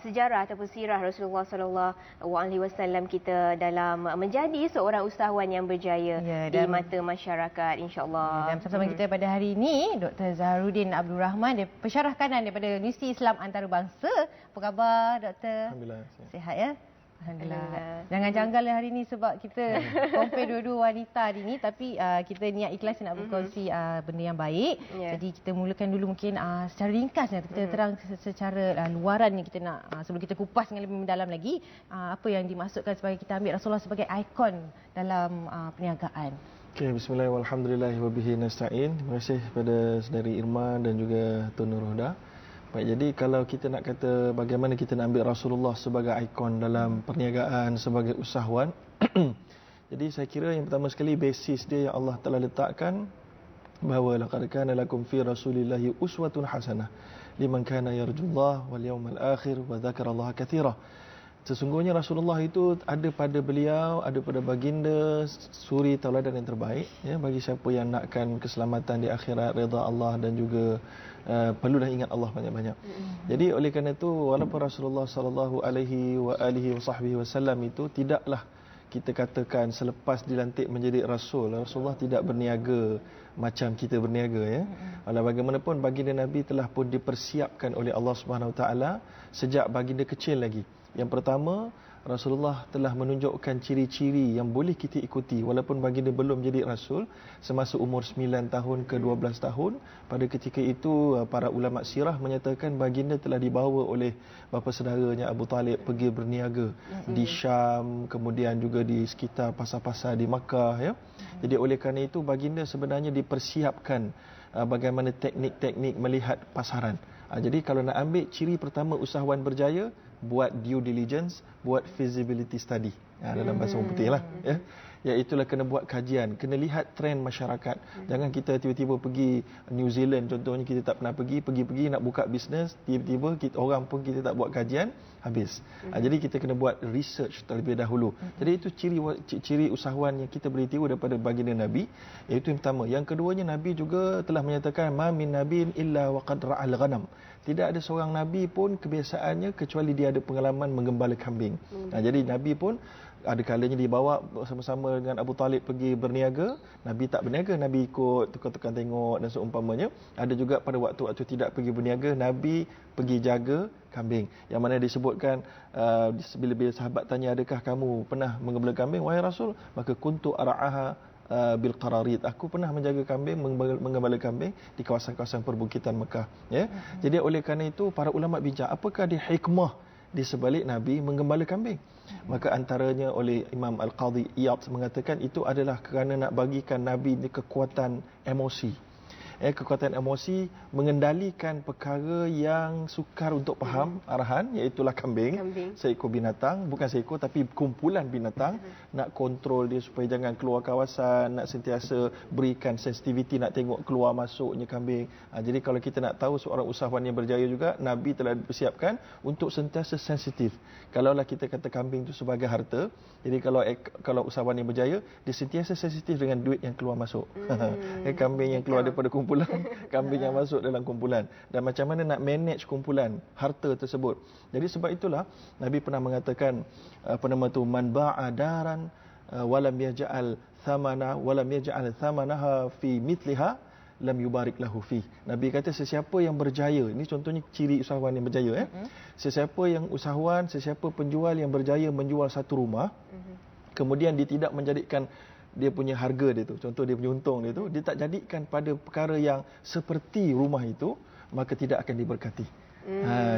sejarah ataupun sirah Rasulullah SAW kita dalam menjadi seorang usahawan yang berjaya di mata masyarakat, insya-Allah. Dan bersama kita pada hari ini Dr. Zaharuddin Abdul Rahman, dia pensyarah kanan daripada Universiti Islam Antarabangsa. Apa khabar, Doktor? Alhamdulillah. Sihat ya? Alhamdulillah. Jangan janggal hari ini sebab kita compare dua-dua wanita hari ini, tapi kita niat ikhlas nak berkongsi benda yang baik. Jadi kita mulakan dulu mungkin secara ringkas, kita terang secara luaran ni, kita nak sebelum kita kupas dengan lebih mendalam lagi apa yang dimaksudkan sebagai kita ambil Rasulullah sebagai ikon dalam perniagaan. Okey, bismillahirrahmanirrahim. Alhamdulillah wa bihi nasta'in. Terima kasih kepada saudari Irma dan juga Tun Nur Huda. Baik, jadi kalau kita nak kata bagaimana kita nak ambil Rasulullah sebagai ikon dalam perniagaan, sebagai usahawan. Jadi saya kira yang pertama sekali basis dia yang Allah telah letakkan bahawa laqad kana lakum fi rasulillahi uswatun hasanah liman kana yarjullah wal yawmal akhir wa dzakarallaha katsira. Sesungguhnya Rasulullah itu ada pada beliau, ada pada baginda suri tauladan yang terbaik, ya, bagi siapa yang nakkan keselamatan di akhirat, redha Allah dan juga perlulah ingat Allah banyak-banyak. Jadi oleh kerana itu, walaupun Rasulullah sallallahu alaihi wasallam itu tidaklah kita katakan selepas dilantik menjadi rasul, Rasulullah tidak berniaga macam kita berniaga, ya. Walau bagaimanapun baginda Nabi telah pun dipersiapkan oleh Allah Subhanahu Wa Taala sejak baginda kecil lagi. Yang pertama, Rasulullah telah menunjukkan ciri-ciri yang boleh kita ikuti walaupun baginda belum jadi rasul. Semasa umur 9 tahun ke 12 tahun, pada ketika itu para ulama sirah menyatakan baginda telah dibawa oleh bapa saudaranya Abu Talib pergi berniaga di Syam, kemudian juga di sekitar pasar-pasar di Makkah, ya. Jadi oleh kerana itu baginda sebenarnya dipersiapkan bagaimana teknik-teknik melihat pasaran. Jadi kalau nak ambil ciri pertama usahawan berjaya, buat due diligence, buat feasibility study. Dalam bahasa orang putih lah, ya. Iaitulah kena buat kajian, kena lihat trend masyarakat. Jangan kita tiba-tiba pergi New Zealand contohnya, kita tak pernah pergi nak buka bisnes, tiba-tiba orang pun kita tak buat kajian, habis. Jadi kita kena buat research terlebih dahulu. Jadi itu ciri usahawan yang kita boleh tiru daripada baginda Nabi, iaitu yang pertama. Yang keduanya, Nabi juga telah menyatakan ma min nabiin illa waqad ra'al ghanam. Tidak ada seorang nabi pun kebiasaannya kecuali dia ada pengalaman menggembala kambing. Jadi Nabi pun ada kalanya dibawa bersama-sama dengan Abu Talib pergi berniaga. Nabi tak berniaga, Nabi ikut tukar-tukar tengok dan seumpamanya. Ada juga pada waktu-waktu tidak pergi berniaga, Nabi pergi jaga kambing. Yang mana disebutkan bila sahabat tanya, adakah kamu pernah menggembala kambing wahai Rasul? Maka kuntu ara'aha bil qararid. Aku pernah menjaga kambing, menggembala kambing di kawasan-kawasan perbukitan Mekah, ya. Jadi oleh kerana itu para ulama bincang apakah di hikmah di sebalik Nabi menggembala kambing. Maka antaranya oleh Imam Al-Qadhi Iyad mengatakan itu adalah kerana nak bagikan Nabi ni kekuatan emosi. Kekuatan emosi mengendalikan perkara yang sukar untuk faham arahan, iaitulah kambing. Seekor binatang, bukan seekor tapi kumpulan binatang. Nak kontrol dia supaya jangan keluar kawasan, nak sentiasa berikan sensitiviti, nak tengok keluar masuknya kambing. Jadi kalau kita nak tahu seorang usahawan yang berjaya juga, Nabi telah dipersiapkan untuk sentiasa sensitif. Kalaulah kita kata kambing itu sebagai harta, jadi kalau usahawan yang berjaya, dia sentiasa sensitif dengan duit yang keluar masuk. Kambing yang keluar daripada kumpulan, kambing yang masuk dalam kumpulan, dan macam mana nak manage kumpulan harta tersebut. Jadi sebab itulah Nabi pernah mengatakan man ba'a daran walam yaj'al thamanaha fi mithliha lam yubarik lahu fi. Nabi kata sesiapa yang berjaya, ini contohnya ciri usahawan yang berjaya, sesiapa penjual yang berjaya menjual satu rumah, kemudian dia tidak menjadikan dia punya harga dia tu, contoh dia punya untung dia tu, dia tak jadikan pada perkara yang seperti rumah itu, maka tidak akan diberkati.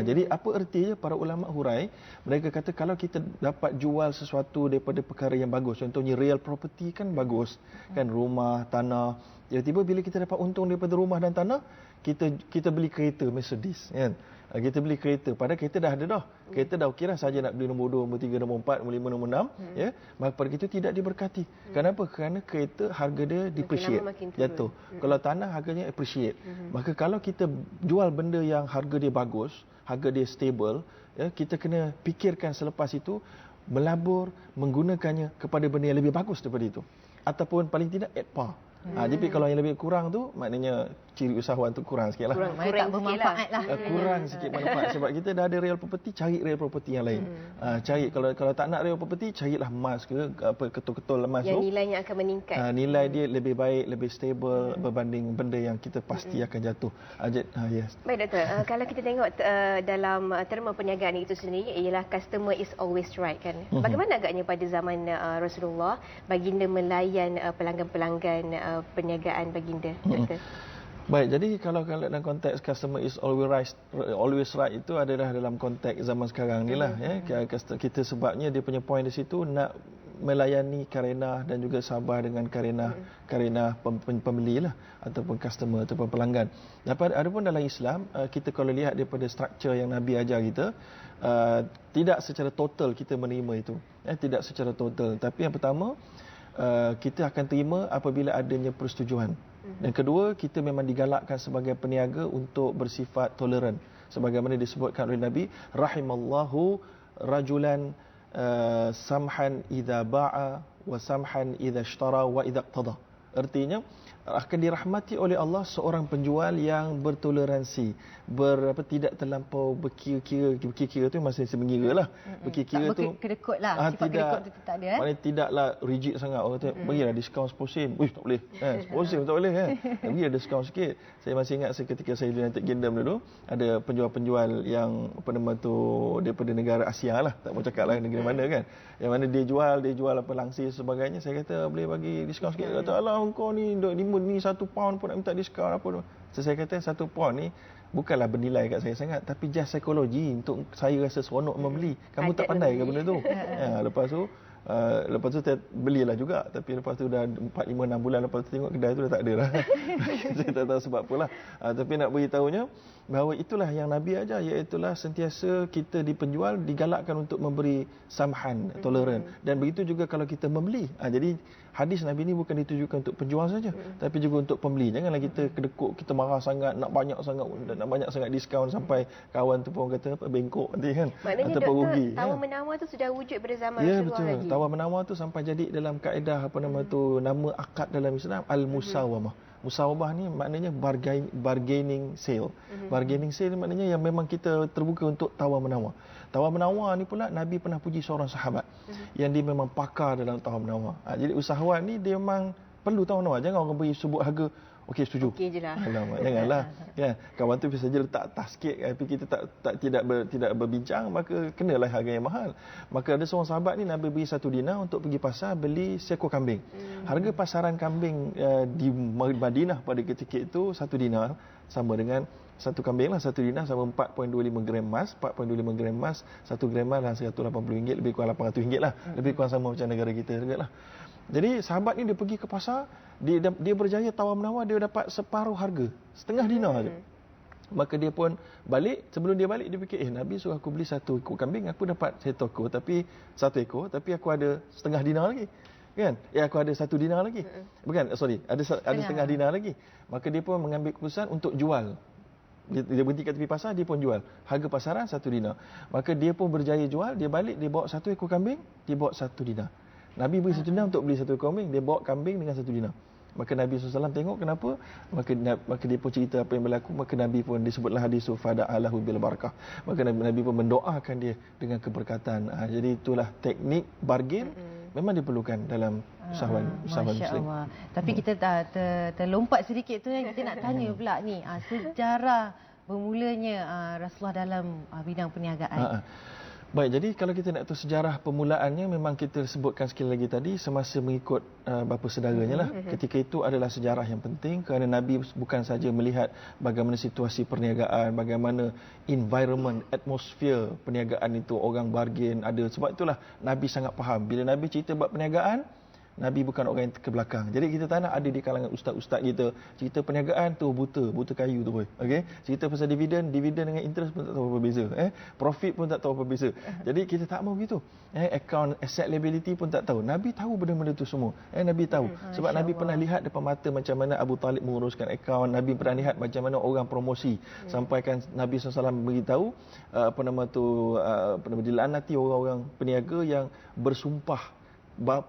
Jadi apa ertinya? Para ulama hurai, mereka kata kalau kita dapat jual sesuatu daripada perkara yang bagus, contohnya real property kan bagus, kan, rumah, tanah. Tiba-tiba bila kita dapat untung daripada rumah dan tanah, kita beli kereta Mercedes, kan. Kita beli kereta, padahal kereta dah ada dah. Kereta dah okey dah, saja nak beli nombor 2, nombor 3, nombor 4, nombor 5, nombor 6, ya. Maka pada itu tidak diberkati. Kenapa? Kerana kereta harga dia depreciate, jatuh. Kalau tanah harganya appreciate. Maka kalau kita jual benda yang harga dia bagus, harga dia stable, ya, kita kena fikirkan selepas itu melabur menggunakannya kepada benda yang lebih bagus daripada itu, ataupun paling tidak at par. Jadi kalau yang lebih kurang tu maknanya ciri usahawan tu kurang sikit lah. Kurang tak bermanfaat lah. Kurang sikit manfaat sebab kita dah ada real property, cari real property yang lain. Cari kalau tak nak real property, carilah emas ke apa ketul-ketul emas tu. Yang nilainya akan meningkat. Nilai dia lebih baik, lebih stable berbanding benda yang kita pasti akan jatuh. Yes. Baik doktor, kalau kita tengok dalam terma perniagaan itu sendiri ialah customer is always right kan. Bagaimana agaknya pada zaman Rasulullah baginda melayan pelanggan-pelanggan perniagaan baginda doktor? Baik, jadi kalau dalam konteks customer is always right itu adalah dalam konteks zaman sekarang ni lah ya. Kita sebabnya dia punya point di situ nak melayani karenah dan juga sabar dengan karenah pembeli lah ataupun customer ataupun pelanggan. Adapun dalam Islam kita kalau lihat daripada struktur yang Nabi ajar kita, tidak secara total kita menerima itu. Tidak secara total, tapi yang pertama kita akan terima apabila adanya persetujuan. Dan kedua, kita memang digalakkan sebagai peniaga untuk bersifat toleran. Sebagaimana disebutkan oleh Nabi, rahimallahu rajulan samhan idza ba'a wa samhan idza ishtara wa idza iqtada. Artinya akan dirahmati oleh Allah seorang penjual yang bertoleransi, tidak terlampau berkira-kira tu masih mengira lah. Berkira-kira tu kedekut lah. Sifat kedekut tu tak ada. Maknanya tidaklah rigid sangat. Orang kata berilah diskaun 10%. Uish, tak boleh. 10% tak boleh kan. Berilah diskaun sikit. Saya masih ingat ketika saya di United Kingdom dulu, ada penjual-penjual yang daripada negara Asia lah, tak mau cakap lah negara mana kan. Yang mana dia jual apa langsir sebagainya. Saya kata boleh bagi diskaun sikit. Dia kata alah kau ni ni 1 pound pun nak minta diskaun apa tu. Saya kata 1 pound ni bukanlah bernilai kat saya sangat, tapi just psikologi untuk saya rasa seronok membeli. Kamu tak pandai ke benda tu? Lepas tu saya belilah juga, tapi lepas tu dah 4, 5, 6 bulan lepas tu tengok kedai tu dah tak ada dah. Saya tak tahu sebab apalah. Tapi nak beritahunya bahawa itulah yang Nabi ajar, iaitu sentiasa kita di penjual digalakkan untuk memberi samhan, toleran. Dan begitu juga kalau kita membeli. Jadi hadis Nabi ni bukan ditujukan untuk penjual saja, tapi juga untuk pembeli. Janganlah kita kedekut, kita marah sangat, nak banyak sangat diskaun sampai kawan tu pun kata apa bengkok nanti kan. Maknanya ataupun rugi. Tawar-menawar tu sudah wujud pada zaman Rasulullah betul. Lagi. Tawar-menawar tu sampai jadi dalam kaedah nama akad dalam Islam al-musawamah. Musawamah ni maknanya bargaining sale. Bargaining sale maknanya yang memang kita terbuka untuk tawar-menawar. Tawar-menawar ni pula Nabi pernah puji seorang sahabat yang dia memang pakar dalam tawar-menawar. Jadi usahawan ni dia memang perlu tawar-menawar. Jangan orang beri sebut harga okey setuju. Okey je lah. Alamak, janganlah. Ya, kawan tu bisa saja letak tas sikit tapi kita tidak berbincang, maka kenalah harga yang mahal. Maka ada seorang sahabat ni Nabi beri 1 dinar untuk pergi pasar beli seekor kambing. Harga pasaran kambing di Madinah pada ketika itu 1 dinar sama dengan satu kambing lah, 1 dinar sama 4.25 gram emas. 4.25 gram emas, 1 gram emas lah RM180, lebih kurang RM800 lah. Lebih kurang sama macam negara kita juga lah. Jadi sahabat ni dia pergi ke pasar, dia berjaya tawar-menawar, dia dapat separuh harga, setengah dinar saja. Maka dia pun balik, sebelum dia balik dia fikir, Nabi suruh aku beli 1 ekor kambing, aku dapat 1 ekor, tapi aku ada setengah dinar lagi. Kan? Aku ada 1 dinar lagi. Bukan, ada setengah dinar lagi. Maka dia pun mengambil keputusan untuk jual. Dia berhenti kat tepi pasar, dia pun jual. Harga pasaran 1 dinar. Maka dia pun berjaya jual, dia balik, dia bawa 1 ekor kambing, dia bawa 1 dinar. Nabi beri 1 dinar untuk beli 1 ekor kambing, dia bawa kambing dengan 1 dinar. Maka Nabi SAW tengok kenapa, maka dia pun cerita apa yang berlaku, maka Nabi pun disebutlah hadis fada'alahu bil barakah. Maka Nabi pun mendoakan dia dengan keberkatan. Jadi itulah teknik bargain memang diperlukan dalam usahawan Muslim. Tapi kita terlompat sedikit tu yang kita nak tanya pula ni, sejarah bermulanya Rasulullah dalam bidang perniagaan. Baik, jadi kalau kita nak tahu sejarah permulaannya, memang kita sebutkan sekali lagi tadi, semasa mengikut bapa saudaranya lah. Ketika itu adalah sejarah yang penting kerana Nabi bukan saja melihat bagaimana situasi perniagaan, bagaimana environment, atmosfer perniagaan itu, orang bargain ada. Sebab itulah Nabi sangat faham. Bila Nabi cerita buat perniagaan, Nabi bukan orang yang ke belakang. Jadi kita tak nak ada di kalangan ustaz-ustaz kita cerita perniagaan tu buta kayu tu boy. Okey. Cerita pasal dividen dengan interest pun tak tahu apa beza. Profit pun tak tahu apa beza. Jadi kita tak mau begitu. Account asset liability pun tak tahu. Nabi tahu benda-benda tu semua. Nabi tahu. Sebab Nabi pernah lihat depan mata macam mana Abu Talib menguruskan account. Nabi pernah lihat macam mana orang promosi. Sampaikan Nabi SAW beritahu dilaknati orang-orang peniaga yang bersumpah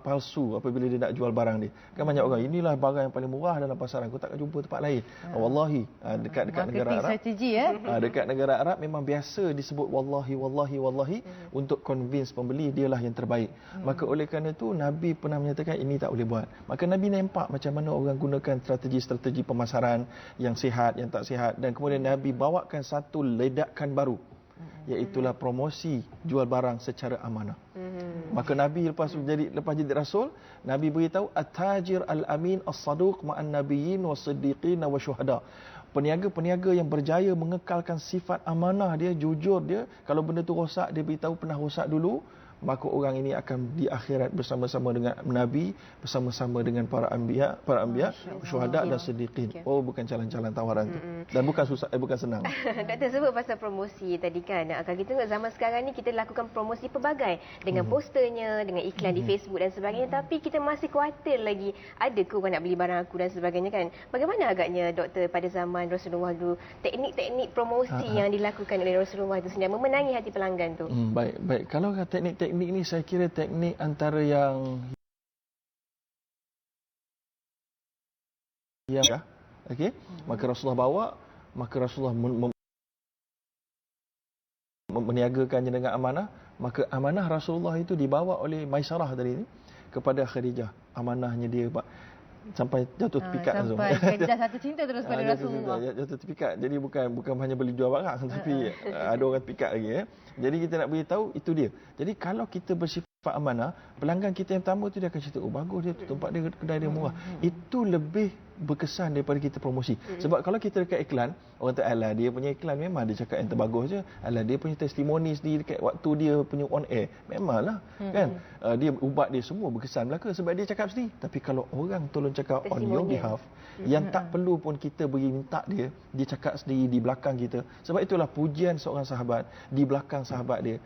palsu apabila dia nak jual barang dia. Kan banyak orang, inilah barang yang paling murah dalam pasaran, kau takkan jumpa tempat lain. Wallahi, dekat negara Arab. Strategi Dekat negara Arab memang biasa disebut wallahi untuk convince pembeli dialah yang terbaik. Maka oleh kerana itu Nabi pernah menyatakan ini tak boleh buat. Maka Nabi nampak macam mana orang gunakan strategi pemasaran yang sihat, yang tak sihat, dan kemudian Nabi bawakan satu ledakan baru, iaitulah promosi jual barang secara amanah. Maka Nabi lepas jadi rasul, Nabi beritahu at-tajir al-amin as-saduq ma'an nabiyyin was-siddiqin wasyuhada. Peniaga-peniaga yang berjaya mengekalkan sifat amanah dia, jujur dia, kalau benda tu rosak dia beritahu pernah rosak dulu, maka orang ini akan di akhirat bersama-sama dengan Nabi, bersama-sama dengan para anbiya, syuhada dan siddiqin. Oh, bukan calon-calon tawaran tu. Dan bukan susah, bukan senang. Doktor sebut pasal promosi tadi kan. Kalau kita tengok zaman sekarang ni, kita lakukan promosi pelbagai dengan posternya, dengan iklan di Facebook dan sebagainya, tapi kita masih khawatir lagi ada ke orang nak beli barang aku dan sebagainya kan. Bagaimana agaknya doktor pada zaman Rasulullah dulu, teknik-teknik promosi yang dilakukan oleh Rasulullah itu sendiri memenangi hati pelanggan tu? Baik. Kalau teknik ni saya kira teknik antara yang okey, maka Rasulullah bawa, maka Rasulullah meniagakannya dengan amanah. Maka amanah Rasulullah itu dibawa oleh Maisarah tadi ni kepada Khadijah. Amanahnya dia sampai jatuh terpikat sampai Khadijah satu cinta terus pada Rasulullah. Jatuh terpikat. Jadi bukan hanya beli jual barang, tapi ada orang terpikat lagi. Jadi kita nak beritahu itu dia. Jadi kalau kita bersifat amanah, pelanggan kita yang pertama tu dia akan cerita, oh bagus dia tu, tempat dia, kedai dia murah. Itu lebih berkesan daripada kita promosi. Sebab kalau kita dekat iklan, orang tak, alah dia punya iklan memang dia cakap yang terbagus je. Alah dia punya testimoni sendiri dekat waktu dia punya on air, memanglah kan. Dia ubat dia semua berkesan belaka sebab dia cakap sendiri. Tapi kalau orang tolong cakap on your behalf, yang tak perlu pun kita beri minta dia cakap sendiri di belakang kita. Sebab itulah pujian seorang sahabat di belakang sahabat dia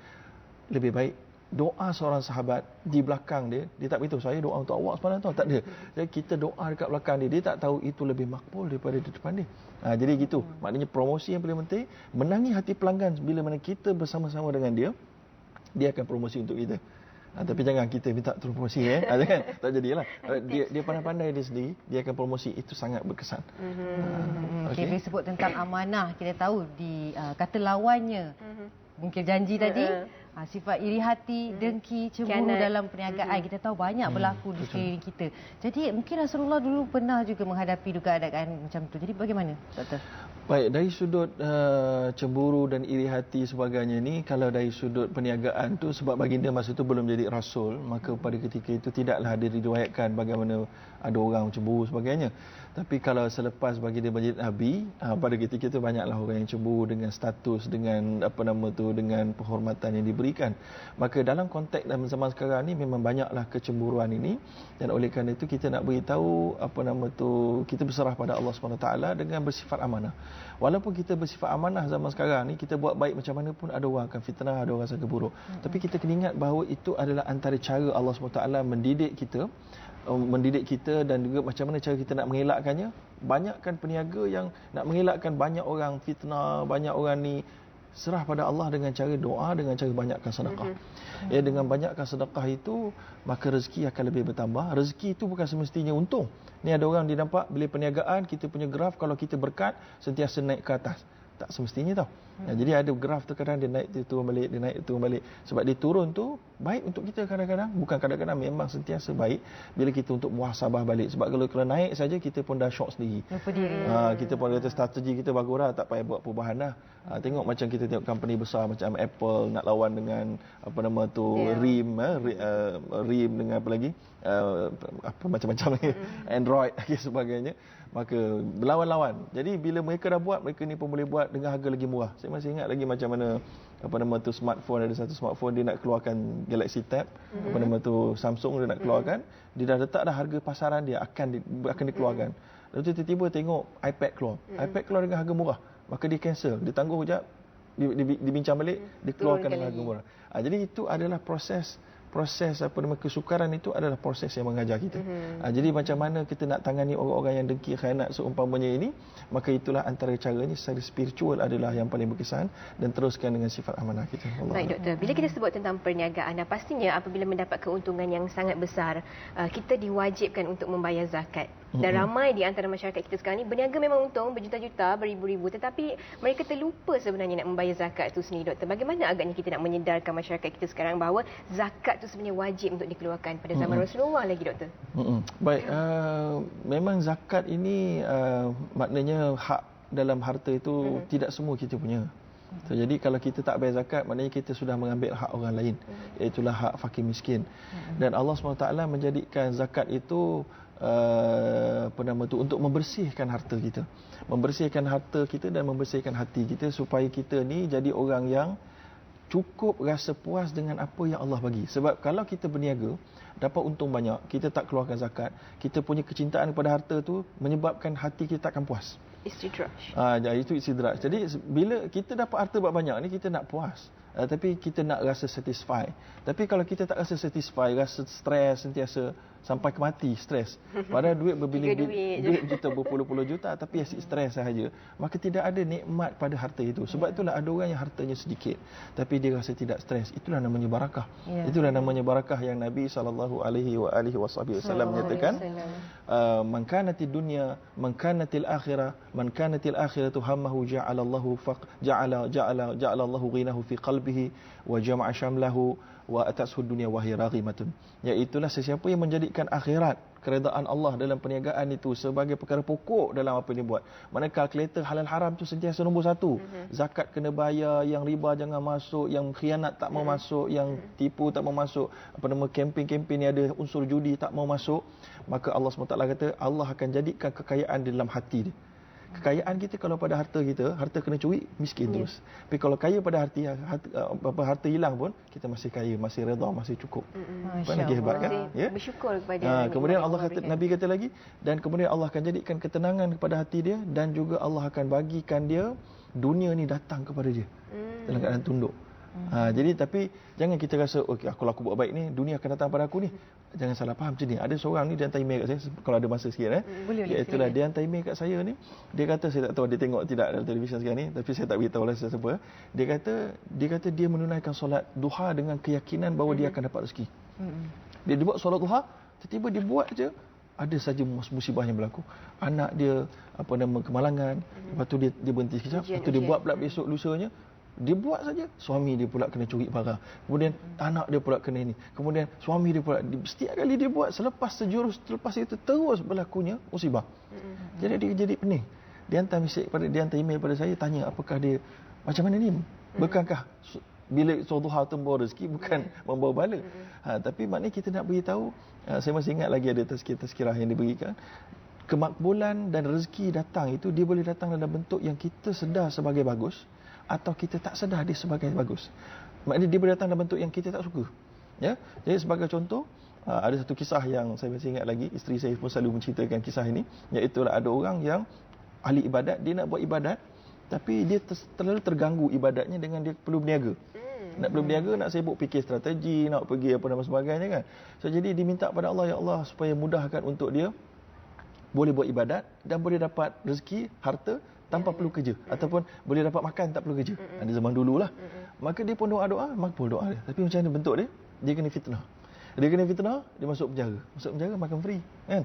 lebih baik doa seorang sahabat di belakang dia tak beritahu saya doa untuk awak semalam tahu, tak ada. Jadi kita doa dekat belakang dia tak tahu itu lebih makbul daripada di depan dia. Jadi gitu. Maknanya promosi yang paling penting, menangi hati pelanggan. Bila mana kita bersama-sama dengan dia akan promosi untuk kita. Tapi jangan kita minta terus promosi kan, tak jadilah. Dia pandai-pandai dia sendiri, dia akan promosi, itu sangat berkesan. Okey, bila sebut tentang amanah, kita tahu di kata lawannya mungkin janji tadi, sifat iri hati, dengki, cemburu dalam perniagaan. Kita tahu banyak berlaku di sekeliling kita. Jadi mungkin Rasulullah dulu pernah juga menghadapi dugaan keadaan macam tu. Jadi bagaimana, Doktor? Baik, dari sudut cemburu dan iri hati sebagainya ni, kalau dari sudut perniagaan tu, sebab baginda masa tu belum jadi rasul, maka pada ketika itu tidaklah ada diriwayatkan bagaimana ada orang cemburu sebagainya. Tapi kalau selepas baginda menjadi nabi, pada ketika itu banyaklah orang yang cemburu dengan status, dengan dengan penghormatan yang diberikan. Maka dalam konteks dalam zaman sekarang ni memang banyaklah kecemburuan ini, dan oleh kerana itu kita nak beritahu kita berserah pada Allah SWT dengan bersifat amanah. Walaupun kita bersifat amanah zaman sekarang ni, kita buat baik macam mana pun ada orang akan fitnah, ada orang sangka buruk. Tapi kita kena ingat bahawa itu adalah antara cara Allah SWT mendidik kita dan juga macam mana cara kita nak mengelakkannya. Banyakkan peniaga yang nak mengelakkan banyak orang fitnah, banyak orang ni, serah pada Allah dengan cara doa, dengan cara banyakkan sedekah. Dengan banyakkan sedekah itu, maka rezeki akan lebih bertambah. Rezeki itu bukan semestinya untung. Ni ada orang dia nampak bila perniagaan, kita punya graf kalau kita berkat sentiasa naik ke atas. Tak semestinya tau. Jadi ada graf tu kadang dia naik, dia turun balik, dia naik, turun balik. Sebab dia turun tu baik untuk kita kadang-kadang. Bukan kadang-kadang, memang sentiasa baik bila kita untuk muhasabah balik. Sebab kalau naik saja kita pun dah shock sendiri. Kita pun kata strategi kita bagus dah, tak payah buat perubahan dah. Tengok macam kita tengok company besar macam Apple nak lawan dengan RIM dengan apa lagi? Macam-macam lagi. Android dan sebagainya. Maka berlawan-lawan. Jadi bila mereka dah buat, mereka ni pun boleh buat dengan harga lagi murah. Saya masih ingat lagi macam mana smartphone, ada satu smartphone dia nak keluarkan Galaxy Tab, Samsung dia nak keluarkan, dia dah letak dah harga pasaran dia akan dikeluarkan. Lalu tiba-tiba tengok iPad keluar. iPad keluar dengan harga murah. Maka dia cancel, dia tangguh sekejap, dibincang balik, dikeluarkan dengan harga murah. Jadi itu adalah proses proses kesukaran itu adalah proses yang mengajar kita. Jadi macam mana kita nak tangani orang-orang yang dengki, khianat seumpamanya ini, maka itulah antara caranya secara spiritual adalah yang paling berkesan, dan teruskan dengan sifat amanah kita. Baik doktor, bila kita sebut tentang perniagaan, pastinya apabila mendapat keuntungan yang sangat besar, kita diwajibkan untuk membayar zakat. Dan ramai di antara masyarakat kita sekarang ni berniaga memang untung berjuta-juta, beribu-ribu, tetapi mereka terlupa sebenarnya nak membayar zakat itu sendiri doktor. Bagaimana agaknya kita nak menyedarkan masyarakat kita sekarang bahawa zakat itu sebenarnya wajib untuk dikeluarkan pada zaman Rasulullah lagi doktor? Baik, memang zakat ini maknanya hak dalam harta itu tidak semua kita punya. Jadi kalau kita tak bayar zakat, maknanya kita sudah mengambil hak orang lain, iaitulah hak fakir miskin. Dan Allah SWT menjadikan zakat itu untuk membersihkan harta kita. Membersihkan harta kita dan membersihkan hati kita, supaya kita ni jadi orang yang cukup rasa puas dengan apa yang Allah bagi. Sebab kalau kita berniaga, dapat untung banyak, kita tak keluarkan zakat, kita punya kecintaan kepada harta tu menyebabkan hati kita takkan puas. Istidraj. Itu istidraj. Jadi bila kita dapat harta banyak ni, kita nak puas. Tapi kita nak rasa satisfy. Tapi kalau kita tak rasa satisfy, rasa stres sentiasa sampai ke mati, stres. Padahal duit duit juta, berpuluh-puluh juta, tapi asyik stres sahaja, maka tidak ada nikmat pada harta itu. Sebab itulah ada orang yang hartanya sedikit, tapi dia rasa tidak stres. Itulah namanya barakah. Itulah namanya barakah yang Nabi SAW menyatakan, man kanatid dunya, man kanatil akhirah, man kanatil akhiratu hammahu ja'alallahu ja'alallahu ghinahu fi qalbihi wa jama'a syamlahu wa atashu dunya wa hiya raghimatun. Iaitulah sesiapa yang menjadikan akhirat, keredaan Allah dalam perniagaan itu sebagai perkara pokok dalam apa yang dia buat. Mana kalkulator halal haram tu sentiasa nombor satu. Zakat kena bayar, yang riba jangan masuk, yang khianat tak mau masuk, yang tipu tak mau masuk, kempen-kempen ni ada unsur judi tak mau masuk. Maka Allah SWT kata Allah akan jadikan kekayaan di dalam hati dia. Kekayaan kita kalau pada harta kita, harta kena curi, miskin terus. Tapi kalau kaya pada harta hilang pun, kita masih kaya, masih redha, masih cukup. Lagi hebat kan? Bersyukur kepada kemudian Allah kata, Nabi kata lagi, dan kemudian Allah akan jadikan ketenangan kepada hati dia, dan juga Allah akan bagikan dia dunia ni datang kepada dia dalam keadaan tunduk. Jadi tapi jangan kita rasa okey, kalau aku buat baik ni, dunia akan datang pada aku ni. Jangan salah faham macam ni. Ada seorang ni dia hantar email kat saya, kalau ada masa sikit itulah dia hantar email kat saya ni. Dia kata, saya tak tahu dia tengok tidak dalam televisyen sekarang ni, tapi saya tak beritahu lah siapa. Dia kata dia menunaikan solat duha dengan keyakinan bahawa dia akan dapat rezeki. Dia buat solat duha, tiba-tiba dia buat je, ada saja musibah yang berlaku. Anak dia kemalangan, lepas tu dia berhenti sekejap, lepas tu dia buat pula besok lusanya. Dia buat saja, suami dia pula kena curi barang. Kemudian anak dia pula kena ini. Kemudian suami dia pula, setiap kali dia buat, selepas itu terus berlakunya musibah. Jadi dia jadi pening. Dia hantar email pada saya, tanya apakah dia macam mana ni? Bukankah bila duha tu membawa rezeki, bukan membawa bala. Tapi maknanya kita nak beritahu, saya masih ingat lagi ada tazkirah yang diberikan. Kemakbulan dan rezeki datang itu, dia boleh datang dalam bentuk yang kita sedar sebagai bagus, atau kita tak sedar dia sebagai bagus. Maknanya dia boleh datang dalam bentuk yang kita tak suka. Jadi sebagai contoh, ada satu kisah yang saya masih ingat lagi, isteri saya pun selalu menceritakan kisah ini, iaitu ada orang yang ahli ibadat, dia nak buat ibadat, tapi dia terlalu terganggu ibadatnya dengan dia perlu berniaga. Nak perlu berniaga, nak sibuk fikir strategi, nak pergi apa dan sebagainya kan. So jadi diminta pada Allah, ya Allah, supaya mudahkan untuk dia boleh buat ibadat dan boleh dapat rezeki, harta tanpa perlu kerja, ataupun boleh dapat makan tak perlu kerja. Di zaman dululah. Maka dia pun doa-doa, makbul doa dia. Tapi macam mana bentuk dia? Dia kena fitnah. Dia masuk penjara. Masuk penjara makan free, kan?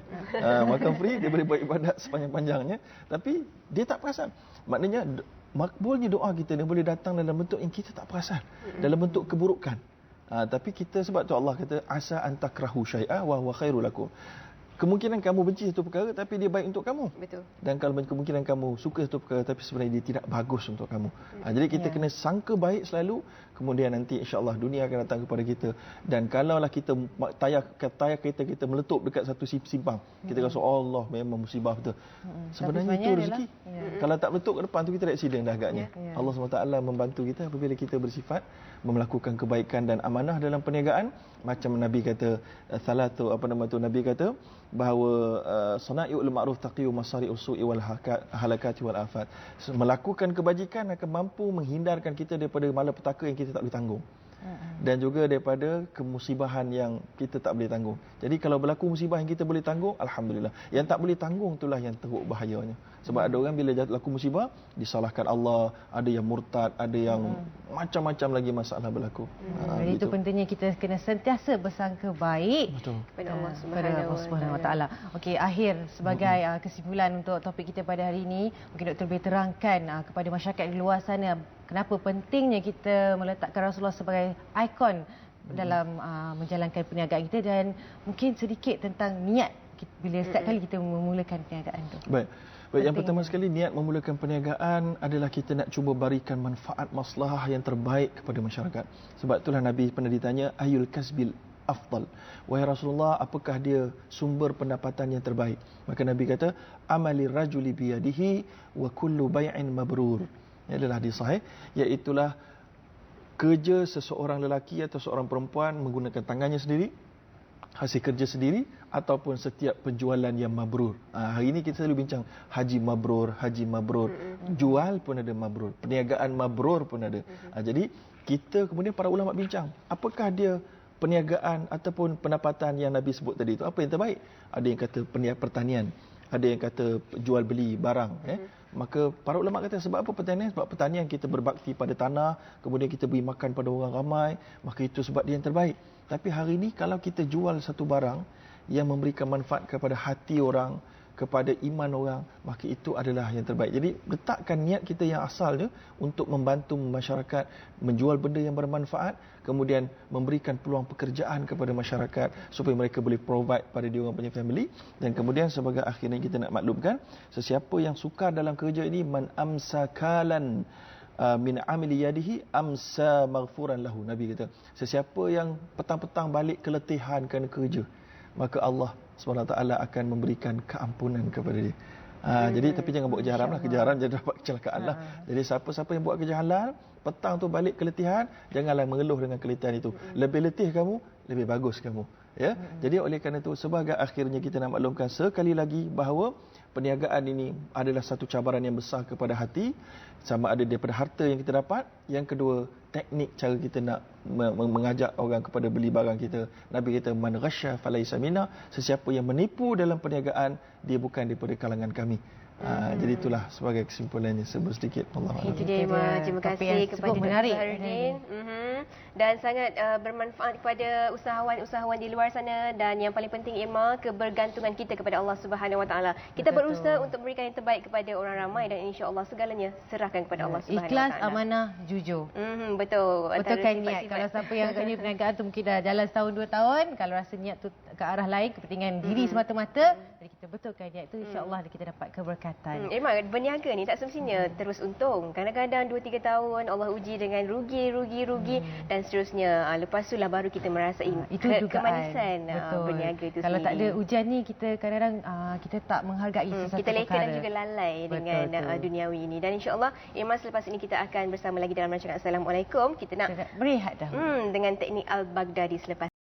Makan free, dia boleh buat ibadat sepanjang-panjangnya, tapi dia tak perasan. Maknanya makbulnya doa kita ni boleh datang dalam bentuk yang kita tak perasan, dalam bentuk keburukan. Tapi kita, sebab tu Allah kata asa antakrahu syai'a wa huwa khairul lakum. Kemungkinan kamu benci satu perkara tapi dia baik untuk kamu. Betul. Dan kalau kemungkinan kamu suka satu perkara tapi sebenarnya dia tidak bagus untuk kamu. Jadi kita kena sangka baik selalu, kemudian nanti insya-Allah dunia akan datang kepada kita. Dan kalaulah kita tayar kereta kita meletup dekat satu simpang, kita rasa Allah memang musibah betul. Sebenarnya itu rezeki. Kalau tak meletup ke depan tu kita dah accident dah agaknya. Allah SWT membantu kita apabila kita bersifat melakukan kebaikan dan amanah dalam perniagaan. Macam Nabi kata, Nabi kata bahawa sana'iul ma'ruf taqiyu masari'us su'i wal halakati wal afat. Melakukan kebajikan akan mampu menghindarkan kita daripada malapetaka yang kita tak boleh tanggung. dan juga daripada kemusibahan yang kita tak boleh tanggung. Jadi kalau berlaku musibah yang kita boleh tanggung, alhamdulillah. Yang tak boleh tanggung itulah yang teruk bahayanya. Sebab ada orang bila berlaku musibah disalahkan Allah, ada yang murtad, ada yang macam-macam lagi masalah berlaku. Jadi itu pentingnya kita kena sentiasa bersangka baik kepada Allah Subhanahu Wa Taala. Okey, akhir sebagai kesimpulan untuk topik kita pada hari ini, mungkin Dr. boleh terangkan kepada masyarakat di luar sana kenapa pentingnya kita meletakkan Rasulullah sebagai ikon dalam menjalankan perniagaan kita, dan mungkin sedikit tentang niat bila setiap kali kita memulakan perniagaan tu. Baik, yang pertama sekali, niat memulakan perniagaan adalah kita nak cuba berikan manfaat maslahah yang terbaik kepada masyarakat. Sebab itulah Nabi pernah ditanya, ayul kasbil afdal, wahai Rasulullah, apakah dia sumber pendapatan yang terbaik? Maka Nabi kata, amali rajuli biyadihi wa kullu bai'in mabrur. Ini adalah hadis sahih, iaitulah kerja seseorang lelaki atau seorang perempuan menggunakan tangannya sendiri, hasil kerja sendiri, ataupun setiap penjualan yang mabrur. Hari ini kita selalu bincang haji mabrur, jual pun ada mabrur, perniagaan mabrur pun ada. Jadi kita kemudian para ulama bincang, apakah dia perniagaan ataupun pendapatan yang Nabi sebut tadi itu, apa yang terbaik? Ada yang kata pertanian, ada yang kata jual beli barang. Maka para ulama kata, sebab apa pertanian? Sebab pertanian kita berbakti pada tanah, kemudian kita beri makan pada orang ramai, maka itu sebab dia yang terbaik. Tapi hari ini kalau kita jual satu barang yang memberikan manfaat kepada hati orang, kepada iman orang, maka itu adalah yang terbaik. Jadi letakkan niat kita yang asalnya untuk membantu masyarakat, menjual benda yang bermanfaat, kemudian memberikan peluang pekerjaan kepada masyarakat supaya mereka boleh provide pada dia orang punya family. Dan kemudian sebagai akhirnya kita nak maklumkan, sesiapa yang sukar dalam kerja ini, man amsakalan min amili yadihi amsa maghfuran lahu. Nabi kata, sesiapa yang petang-petang balik keletihan kerana kerja, maka Allah SWT akan memberikan keampunan kepada dia. Jadi tapi jangan buat kerja haram lah. Kerja haram jadi dapat kecelakaan lah. Jadi siapa-siapa yang buat kerja halal, petang tu balik keletihan, janganlah mengeluh dengan keletihan itu. Lebih letih kamu, lebih bagus kamu. Ya. Jadi oleh kerana itu, sebagai akhirnya kita nak maklumkan sekali lagi bahawa perniagaan ini adalah satu cabaran yang besar kepada hati, sama ada daripada harta yang kita dapat, yang kedua teknik cara kita nak mengajak orang kepada beli barang kita. Nabi kata, man ghasya falaysa minna, sesiapa yang menipu dalam perniagaan, dia bukan daripada kalangan kami. Jadi itulah sebagai kesimpulannya sedikit. Itu dia, terima kasih kepada Dr. Harudin. Dan sangat bermanfaat kepada usahawan-usahawan di luar sana. Dan yang paling penting, Irma, kebergantungan kita kepada Allah Subhanahu Wa Taala. Kita berusaha untuk memberikan yang terbaik kepada orang ramai, dan insya-Allah segalanya serahkan kepada Allah Subhanahu Wa Taala. Ikhlas, amanah, jujur. Betul. Betulkan niat. Kalau siapa yang agaknya perniagaan tu mungkin dah jalan setahun 2 tahun, kalau rasa niat tu ke arah lain, kepentingan diri semata-mata, jadi kita betulkan niat tu, insya-Allah kita dapat keberkatan. Irma, berniaga ni tak semestinya terus untung. Kadang-kadang 2-3 tahun Allah uji dengan rugi dan seterusnya. Lepas tu lah baru kita merasai kemanisan berniaga itu. Kalau tak ada ujian ni, kita kadang-kadang kita tak menghargai sesuatu kita leka perkara. dan juga lalai dengan duniawi ini. Dan insya-Allah, Irma, selepas ini kita akan bersama lagi dalam rancangan Assalamualaikum. Kita nak berehat dah. Dengan teknik Al-Baghdadi selepas